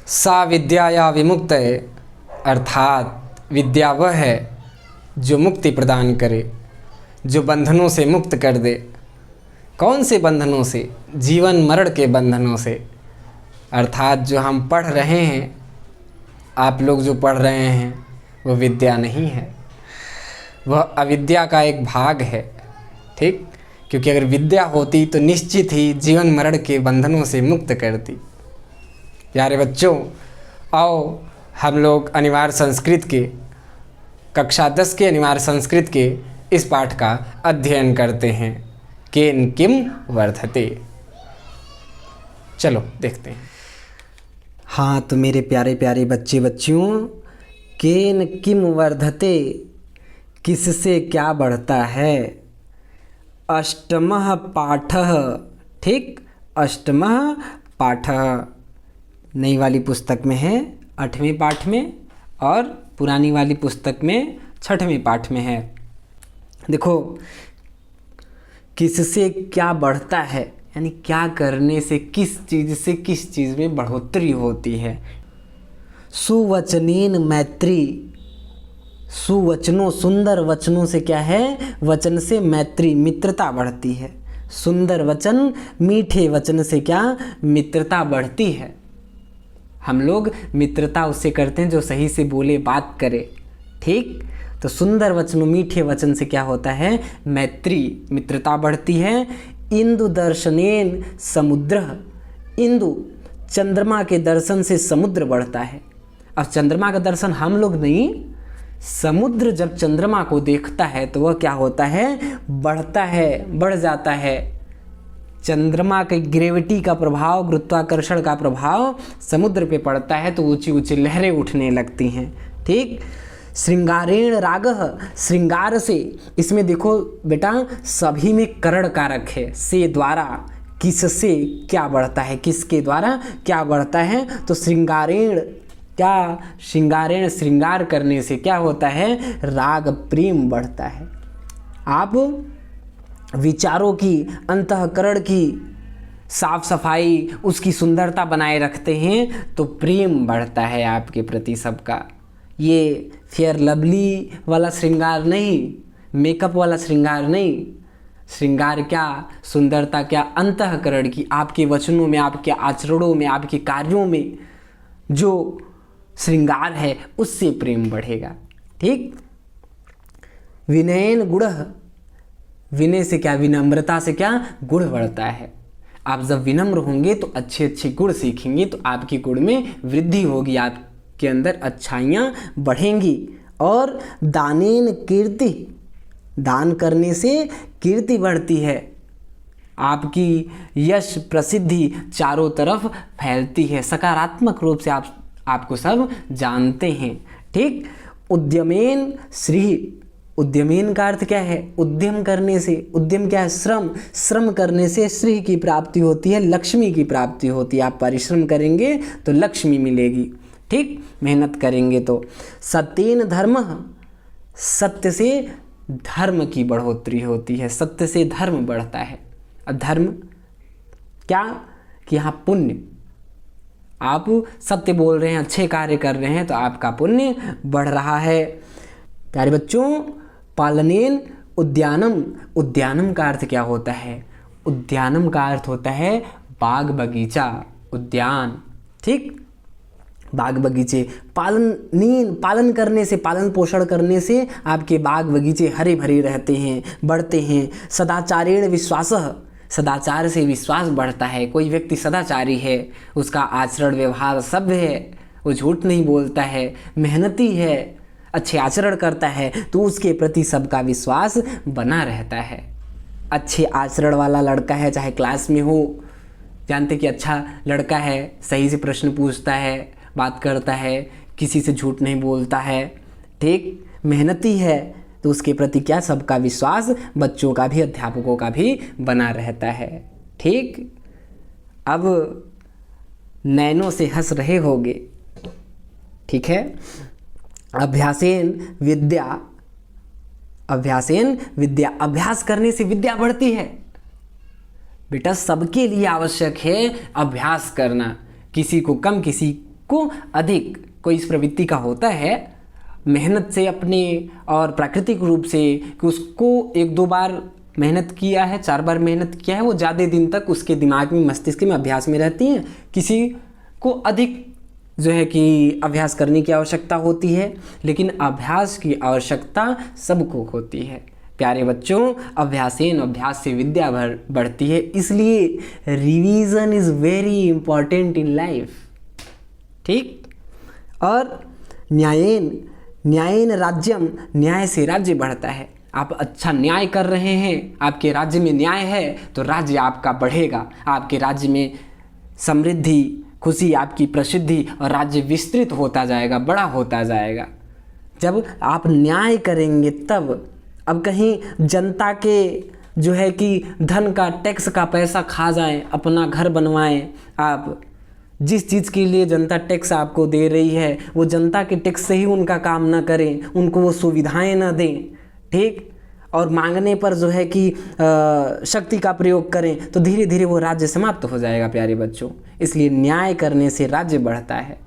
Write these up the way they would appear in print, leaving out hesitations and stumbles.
सा विद्याया विमुक्तये, अर्थात विद्या वह है जो मुक्ति प्रदान करे, जो बंधनों से मुक्त कर दे। कौन से बंधनों से? जीवन मरण के बंधनों से। अर्थात जो हम पढ़ रहे हैं, आप लोग जो पढ़ रहे हैं, वो विद्या नहीं है, वह अविद्या का एक भाग है। ठीक, क्योंकि अगर विद्या होती तो निश्चित ही जीवन मरण के बंधनों से मुक्त करती। प्यारे बच्चों, आओ हम लोग अनिवार्य संस्कृत के कक्षा 10 के अनिवार्य संस्कृत के इस पाठ का अध्ययन करते हैं। केन किम वर्धते। चलो देखते हैं। हाँ, तो मेरे प्यारे प्यारे बच्चे बच्चियों, केन किम वर्धते, किससे क्या बढ़ता है। अष्टमः पाठः। ठीक, अष्टमः पाठः नई वाली पुस्तक में है 8वें पाठ में, और पुरानी वाली पुस्तक में 6वें पाठ में है। देखो, किससे क्या बढ़ता है, यानी क्या करने से किस चीज़ में बढ़ोतरी होती है। सुवचनेन मैत्री, सुवचनों, सुंदर वचनों से क्या है, वचन से मैत्री, मित्रता बढ़ती है। सुंदर वचन, मीठे वचन से क्या, मित्रता बढ़ती है। हम लोग मित्रता उससे करते हैं जो सही से बोले, बात करे। ठीक, तो सुंदर वचनों, मीठे वचन से क्या होता है, मैत्री, मित्रता बढ़ती है। इंदु दर्शनेन समुद्र, इंदु, चंद्रमा के दर्शन से समुद्र बढ़ता है। अब चंद्रमा का दर्शन हम लोग नहीं, समुद्र जब चंद्रमा को देखता है तो वह क्या होता है, बढ़ता है, बढ़ जाता है। चंद्रमा के ग्रेविटी का प्रभाव, गुरुत्वाकर्षण का प्रभाव समुद्र पे पड़ता है तो ऊंची ऊंची लहरें उठने लगती हैं। ठीक, श्रृंगारेण रागः, श्रृंगार से, इसमें देखो बेटा सभी में करण कारक है, से द्वारा, किससे क्या बढ़ता है, किसके द्वारा क्या बढ़ता है। तो श्रृंगारेण, क्या, श्रृंगारेण, श्रृंगार करने से क्या होता है, राग प्रेम बढ़ता है। आप विचारों की, अंतःकरण की साफ सफाई, उसकी सुंदरता बनाए रखते हैं तो प्रेम बढ़ता है आपके प्रति सबका। ये फेयर लवली वाला श्रृंगार नहीं, मेकअप वाला श्रृंगार नहीं, श्रृंगार क्या, सुंदरता क्या, अंतःकरण की, आपके वचनों में, आपके आचरणों में, आपके कार्यों में जो श्रृंगार है उससे प्रेम बढ़ेगा। ठीक, विनयन गुणः, विनय से क्या, विनम्रता से क्या, गुण बढ़ता है। आप जब विनम्र होंगे तो अच्छे अच्छे गुण सीखेंगे तो आपके गुण में वृद्धि होगी, आपके अंदर अच्छाइयाँ बढ़ेंगी। और दानेन कीर्ति, दान करने से कीर्ति बढ़ती है, आपकी यश प्रसिद्धि चारों तरफ फैलती है, सकारात्मक रूप से आपको सब जानते हैं। ठीक, उद्यमेन श्री, उद्यमेन का अर्थ क्या है, उद्यम करने से, उद्यम क्या है, श्रम, श्रम करने से श्री की प्राप्ति होती है, लक्ष्मी की प्राप्ति होती है। आप परिश्रम करेंगे तो लक्ष्मी मिलेगी। ठीक, मेहनत करेंगे तो। सत्येन धर्मः, सत्य से धर्म की बढ़ोतरी होती है, सत्य से धर्म बढ़ता है। अब धर्म क्या, कि यहाँ पुण्य, आप सत्य बोल रहे हैं, अच्छे कार्य कर रहे हैं तो आपका पुण्य बढ़ रहा है। प्यारे बच्चों, पालनेन उद्यानम, उद्यानम का अर्थ क्या होता है, उद्यानम का अर्थ होता है बाग बगीचा, उद्यान। ठीक, बाग बगीचे, पालनीन, पालन करने से, पालन पोषण करने से आपके बाग बगीचे हरे भरे रहते हैं, बढ़ते हैं। सदाचारेण विश्वासः, सदाचार से विश्वास बढ़ता है। कोई व्यक्ति सदाचारी है, उसका आचरण व्यवहार सभ्य है, वो झूठ नहीं बोलता है, मेहनती है, अच्छे आचरण करता है तो उसके प्रति सबका विश्वास बना रहता है। अच्छे आचरण वाला लड़का है, चाहे क्लास में हो, जानते कि अच्छा लड़का है, सही से प्रश्न पूछता है, बात करता है, किसी से झूठ नहीं बोलता है, ठीक, मेहनती है, तो उसके प्रति क्या, सबका विश्वास, बच्चों का भी, अध्यापकों का भी बना रहता है। ठीक, अब नैनों से हंस रहे होगे, ठीक है। अभ्यासेन विद्या, अभ्यासेन विद्या, अभ्यास करने से विद्या बढ़ती है। बेटा सबके लिए आवश्यक है अभ्यास करना, किसी को कम किसी को अधिक कोई इस प्रवृत्ति का होता है मेहनत से अपने और प्राकृतिक रूप से कि उसको 1-2 बार मेहनत किया है, 4 बार मेहनत किया है, वो ज़्यादा दिन तक उसके दिमाग में मस्तिष्क में अभ्यास में रहती हैं। किसी को अधिक जो है कि अभ्यास करने की आवश्यकता होती है, लेकिन अभ्यास की आवश्यकता सबको होती है। प्यारे बच्चों, अभ्यास से विद्या बढ़ती है, इसलिए revision is very important in life. ठीक। और न्यायेन राज्यम, न्याय से राज्य बढ़ता है। आप अच्छा न्याय कर रहे हैं, आपके राज्य में न्याय है तो राज्य आपका बढ़ेगा, आपके राज्य में समृद्धि, खुशी, आपकी प्रसिद्धि और राज्य विस्तृत होता जाएगा, बड़ा होता जाएगा। जब आप न्याय करेंगे तब, अब कहीं जनता के जो है कि धन का, टैक्स का पैसा खा जाएं, अपना घर बनवाएं, आप जिस चीज़ के लिए जनता टैक्स आपको दे रही है वो जनता के टैक्स से ही उनका काम ना करें, उनको वो सुविधाएं ना दें, ठीक, और मांगने पर जो है कि शक्ति का प्रयोग करें, तो धीरे धीरे वो राज्य समाप्त हो जाएगा प्यारे बच्चों। इसलिए न्याय करने से राज्य बढ़ता है,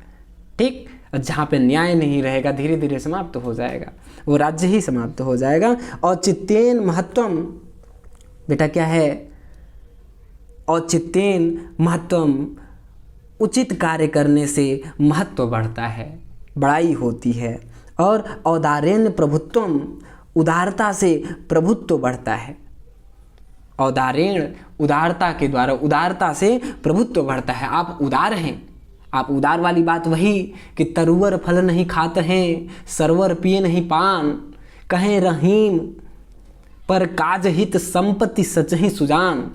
ठीक। और जहाँ पे न्याय नहीं रहेगा धीरे धीरे समाप्त हो जाएगा, वो राज्य ही समाप्त हो जाएगा। औचित्येन महत्वम, बेटा क्या है? औचित्येन महत्वम, उचित कार्य करने से महत्व बढ़ता है, बड़ाई होती है। और औदार्येन प्रभुत्वम, उदारता से प्रभुत्व बढ़ता है। औदार्येण, उदारता के द्वारा, उदारता से प्रभुत्व बढ़ता है। आप उदार हैं, आप उदार वाली बात वही कि तरुवर फल नहीं खाते हैं, सरवर पिए नहीं पान, कहें रहीम पर काज हित संपत्ति सच ही सुजान,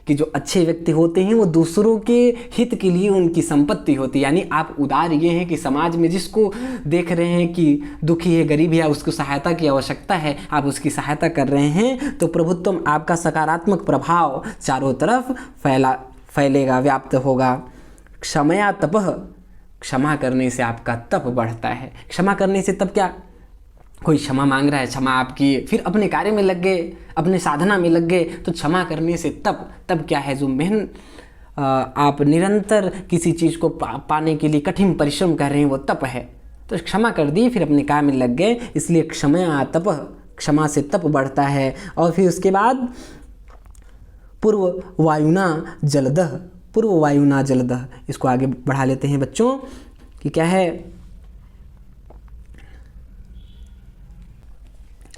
कि जो अच्छे व्यक्ति होते हैं वो दूसरों के हित के लिए उनकी संपत्ति होती है। यानी आप उदार ये हैं कि समाज में जिसको देख रहे हैं कि दुखी है, गरीब है, उसको सहायता की आवश्यकता है, आप उसकी सहायता कर रहे हैं, तो प्रभुत्व, आपका सकारात्मक प्रभाव चारों तरफ फैलेगा, व्याप्त होगा। क्षमया तपः, क्षमा करने से आपका तप बढ़ता है। क्षमा करने से तब क्या, कोई क्षमा मांग रहा है, क्षमा आपकी, फिर अपने कार्य में लग गए, अपने साधना में लग गए, तो क्षमा करने से तब क्या है, जो मेहनत आप निरंतर किसी चीज़ को पाने के लिए कठिन परिश्रम कर रहे हैं वो तप है। तो क्षमा कर दी, फिर अपने कार्य में लग गए, इसलिए क्षमया तपः, क्षमा से तप बढ़ता है। और फिर उसके बाद पूर्व वायुना जलदः, पूर्व वायुना जलदः, इसको आगे बढ़ा लेते हैं बच्चों कि क्या है।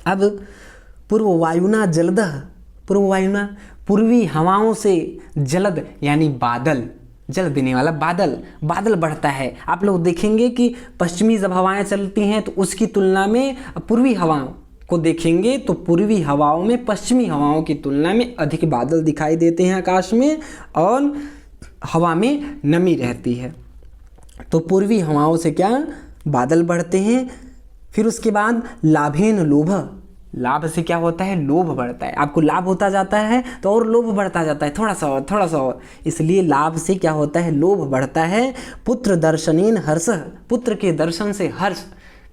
अब पूर्व वायुना जलदः, पूर्व वायुना, पूर्वी हवाओं से, जलद यानी बादल, जल देने वाला बादल बढ़ता है। आप लोग देखेंगे कि पश्चिमी जब हवाएं चलती हैं तो उसकी तुलना में पूर्वी हवाओं को देखेंगे तो पूर्वी हवाओं में पश्चिमी हवाओं की तुलना में अधिक बादल दिखाई देते हैं आकाश में, और हवा में नमी रहती है। तो पूर्वी हवाओं से क्या, बादल बढ़ते हैं। फिर उसके बाद लाभेन लोभ, लाभ से क्या होता है, लोभ बढ़ता है। आपको लाभ होता जाता है तो और लोभ बढ़ता जाता है, थोड़ा सा और, इसलिए लाभ से क्या होता है, लोभ बढ़ता है। पुत्र दर्शनेन हर्ष, पुत्र के दर्शन से हर्ष,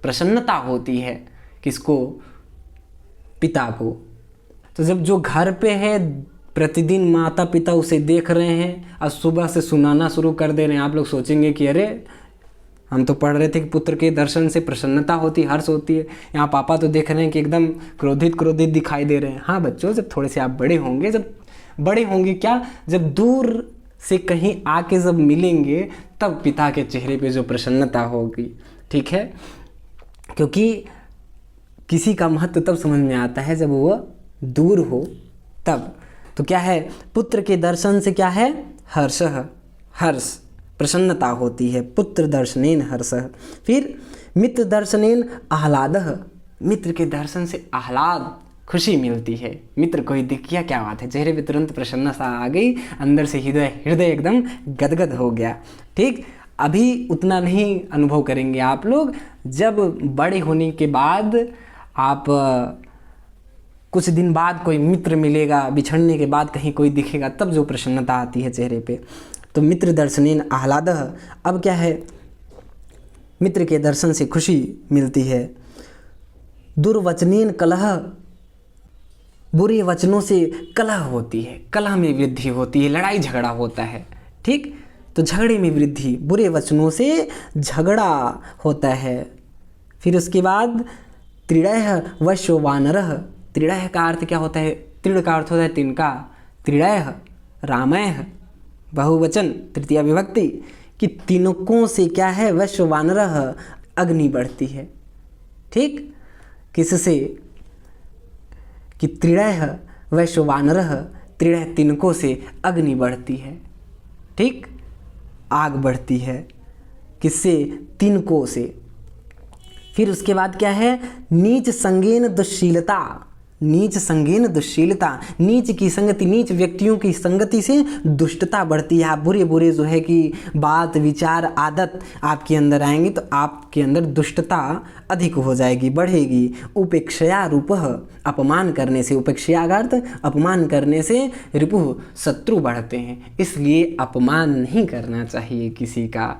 प्रसन्नता होती है, किसको, पिता को। तो जब जो घर पे है प्रतिदिन माता पिता उसे देख रहे हैं और सुबह से सुनाना शुरू कर दे रहे हैं, आप लोग सोचेंगे कि अरे हम तो पढ़ रहे थे कि पुत्र के दर्शन से प्रसन्नता होती है, हर्ष होती है, यहाँ पापा तो देख रहे हैं कि एकदम क्रोधित दिखाई दे रहे हैं। हाँ बच्चों, जब थोड़े से आप बड़े होंगे, जब बड़े होंगे क्या, जब दूर से कहीं आके जब मिलेंगे तब पिता के चेहरे पे जो प्रसन्नता होगी, ठीक है, क्योंकि किसी का महत्व तब समझ में आता है जब वो दूर हो तब। तो क्या है, पुत्र के दर्शन से क्या है, हर्ष, प्रसन्नता होती है, पुत्र दर्शनेन हर्ष। फिर मित्र दर्शनेन आह्लादः, मित्र के दर्शन से आह्लाद, खुशी मिलती है। मित्र कोई दिख गया, क्या बात है, चेहरे पे तुरंत प्रसन्नता आ गई, अंदर से हृदय एकदम गदगद हो गया। ठीक, अभी उतना नहीं अनुभव करेंगे आप लोग, जब बड़े होने के बाद आप कुछ दिन बाद कोई मित्र मिलेगा, बिछड़ने के बाद कहीं कोई दिखेगा, तब जो प्रसन्नता आती है चेहरे पे। तो मित्र दर्शनेन आह्लादः, अब क्या है, मित्र के दर्शन से खुशी मिलती है। दुर्वचनेन कलह, बुरे वचनों से कलह होती है, कलह में वृद्धि होती है, लड़ाई झगड़ा होता है। ठीक, तो झगड़े में वृद्धि, बुरे वचनों से झगड़ा होता है। फिर उसके बाद त्रिडयः वश्यो वानरः। त्रिडयः का अर्थ क्या होता है? त्रिड का अर्थ होता है तिनका, त्रिडयः रामयः बहुवचन तृतीया विभक्ति, कि तिनकों से क्या है? वश्यो वानरः अग्नि बढ़ती है। ठीक, किससे? कि त्रिडयः वश्यो वानरः, त्रिडय तिनकों से अग्नि बढ़ती है। ठीक, आग बढ़ती है। किससे? तिनकों से। फिर उसके बाद क्या है? नीच संगेन दुश्शीलता। नीच संगेन दुश्शीलता, नीच की संगति, नीच व्यक्तियों की संगति से दुष्टता बढ़ती है। आप बुरे बुरे जो है कि बात विचार आदत आपके अंदर आएंगी तो आपके अंदर दुष्टता अधिक हो जाएगी, बढ़ेगी। उपेक्षया रूपः, अपमान करने से, उपेक्षया का अर्थ अपमान करने से रिपुः, शत्रु बढ़ते हैं। इसलिए अपमान नहीं करना चाहिए किसी का।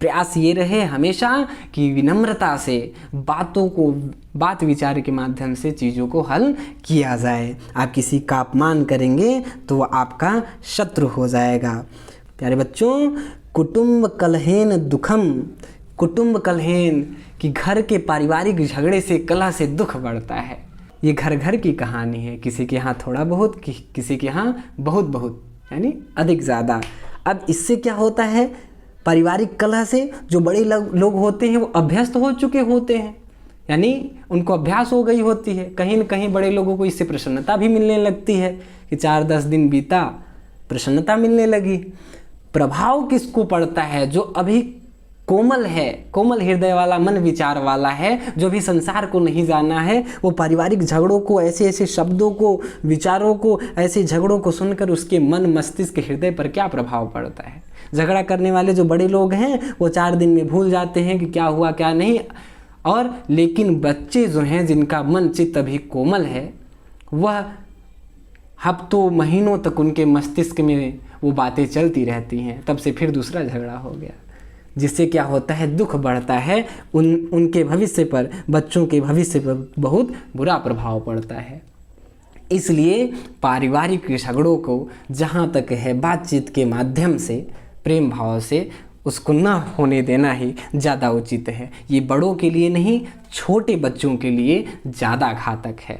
प्रयास ये रहे हमेशा कि विनम्रता से बातों को, बात विचार के माध्यम से चीज़ों को हल किया जाए। आप किसी का अपमान करेंगे तो वह आपका शत्रु हो जाएगा। प्यारे बच्चों, कुटुंब कलहेन दुखम, कुटुंब कलहेन कि घर के पारिवारिक झगड़े से, कलह से दुख बढ़ता है। ये घर घर की कहानी है, किसी के यहाँ थोड़ा बहुत, किसी के यहाँ बहुत बहुत, यानी अधिक ज़्यादा। अब इससे क्या होता है? पारिवारिक कलह से जो बड़े लोग होते हैं वो अभ्यस्त हो चुके होते हैं, यानी उनको अभ्यास हो गई होती है। कहीं न कहीं बड़े लोगों को इससे प्रसन्नता भी मिलने लगती है कि 4-10 दिन बीता, प्रसन्नता मिलने लगी। प्रभाव किसको पड़ता है? जो अभी कोमल है, कोमल हृदय वाला, मन विचार वाला है, जो भी संसार को नहीं जाना है, वो पारिवारिक झगड़ों को, ऐसे ऐसे शब्दों को, विचारों को, ऐसे झगड़ों को सुनकर उसके मन, मस्तिष्क, हृदय पर क्या प्रभाव पड़ता है? झगड़ा करने वाले जो बड़े लोग हैं वो 4 दिन में भूल जाते हैं कि क्या हुआ क्या नहीं। और लेकिन बच्चे जो हैं, जिनका मन चित्त अभी कोमल है, वह हफ्तों महीनों तक उनके मस्तिष्क में वो बातें चलती रहती हैं। तब से फिर दूसरा झगड़ा हो गया, जिससे क्या होता है? दुख बढ़ता है। उनके भविष्य पर, बच्चों के भविष्य पर बहुत बुरा प्रभाव पड़ता है। इसलिए पारिवारिक झगड़ों को जहाँ तक है बातचीत के माध्यम से, प्रेम भाव से, उसको न होने देना ही ज़्यादा उचित है। ये बड़ों के लिए नहीं, छोटे बच्चों के लिए ज़्यादा घातक है।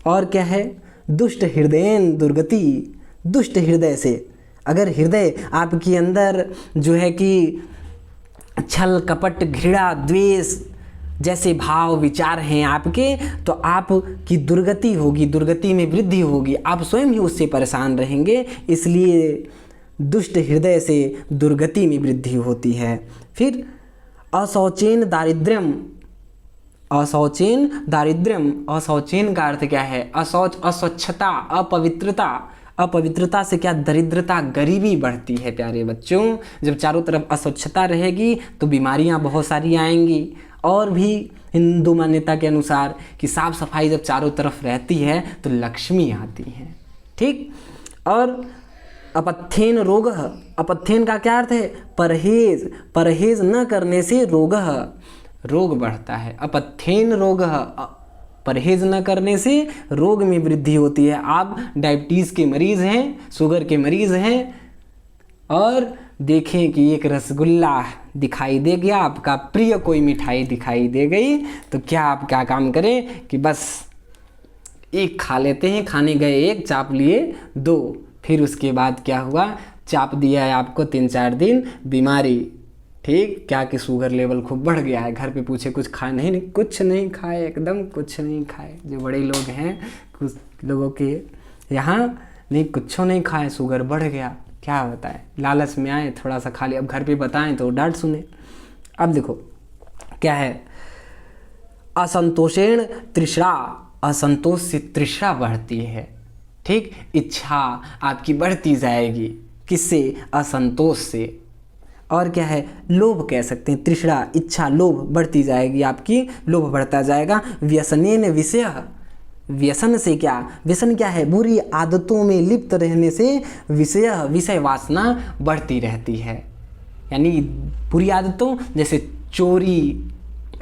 और क्या है? दुष्ट हृदयेन दुर्गति। दुष्ट हृदय से, अगर हृदय आपके अंदर जो है कि छल कपट घृणा द्वेष जैसे भाव विचार हैं आपके, तो आपकी दुर्गति होगी, दुर्गति में वृद्धि होगी, आप स्वयं ही उससे परेशान रहेंगे। इसलिए दुष्ट हृदय से दुर्गति में वृद्धि होती है। फिर अशौचेन दारिद्र्यम। अशौचेन दारिद्र्यम, अशौचेन का अर्थ क्या है? अशौच, अस्वच्छता, अपवित्रता। अपवित्रता से क्या? दरिद्रता, गरीबी बढ़ती है। प्यारे बच्चों, जब चारों तरफ अस्वच्छता रहेगी तो बीमारियां बहुत सारी आएंगी। और भी हिंदू मान्यता के अनुसार कि साफ सफाई जब चारों तरफ रहती है तो लक्ष्मी आती है। ठीक। और अपथ्येन रोगः, अपथ्येन का क्या अर्थ है? परहेज। परहेज न करने से रोगः, रोग बढ़ता है। अपथ्येन रोगः, परहेज न करने से रोग में वृद्धि होती है। आप डायबिटीज़ के मरीज़ हैं, शुगर के मरीज़ हैं, और देखें कि एक रसगुल्ला दिखाई दे गया, आपका प्रिय कोई मिठाई दिखाई दे गई, तो क्या आप क्या काम करें कि बस एक खा लेते हैं। खाने गए एक, चाप लिए 2, फिर उसके बाद क्या हुआ? चाप दिया है आपको 3-4 दिन, बीमारी। ठीक, क्या कि शुगर लेवल खूब बढ़ गया है। घर पे पूछे कुछ खाए? नहीं, कुछ नहीं खाए, एकदम कुछ नहीं खाए। जो बड़े लोग हैं, कुछ लोगों के यहाँ नहीं, कुछ नहीं खाए, शुगर बढ़ गया। क्या बताए? लालच में आए, थोड़ा सा खा लिया। अब घर पे बताएं तो डांट सुने। अब देखो क्या है? असंतोषेण तृष्णा, असंतोष से तृष्णा बढ़ती है। ठीक, इच्छा आपकी बढ़ती जाएगी। किससे? असंतोष से। और क्या है? लोभ कह सकते हैं। तृष्णा, इच्छा, लोभ बढ़ती जाएगी आपकी, लोभ बढ़ता जाएगा। व्यसनेन विषयः, व्यसन से क्या? व्यसन क्या है? बुरी आदतों में लिप्त रहने से विषय वासना बढ़ती रहती है। यानी बुरी आदतों जैसे चोरी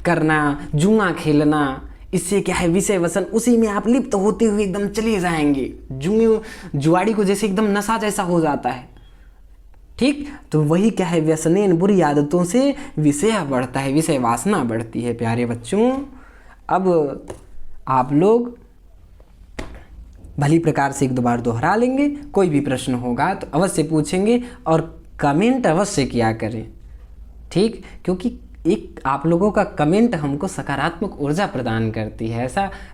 करना, जुआ खेलना, इससे क्या है? विषय वसन, उसी में आप लिप्त होते हुए एकदम चले जाएंगे। जुआड़ी को जैसे एकदम नशा जैसा हो जाता है। ठीक, तो वही क्या है, व्यसनेन बुरी आदतों से विषय बढ़ता है, विषय वासना बढ़ती है। प्यारे बच्चों, अब आप लोग भली प्रकार से एक दो बार दोहरा लेंगे, कोई भी प्रश्न होगा तो अवश्य पूछेंगे और कमेंट अवश्य किया करें, ठीक, क्योंकि एक आप लोगों का कमेंट हमको सकारात्मक ऊर्जा प्रदान करती है।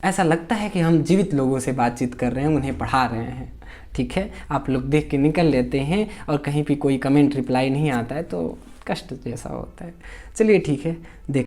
ऐसा लगता है कि हम जीवित लोगों से बातचीत कर रहे हैं, उन्हें पढ़ा रहे हैं। ठीक है, आप लोग देख के निकल लेते हैं और कहीं भी कोई कमेंट रिप्लाई नहीं आता है तो कष्ट जैसा होता है। चलिए ठीक है, देख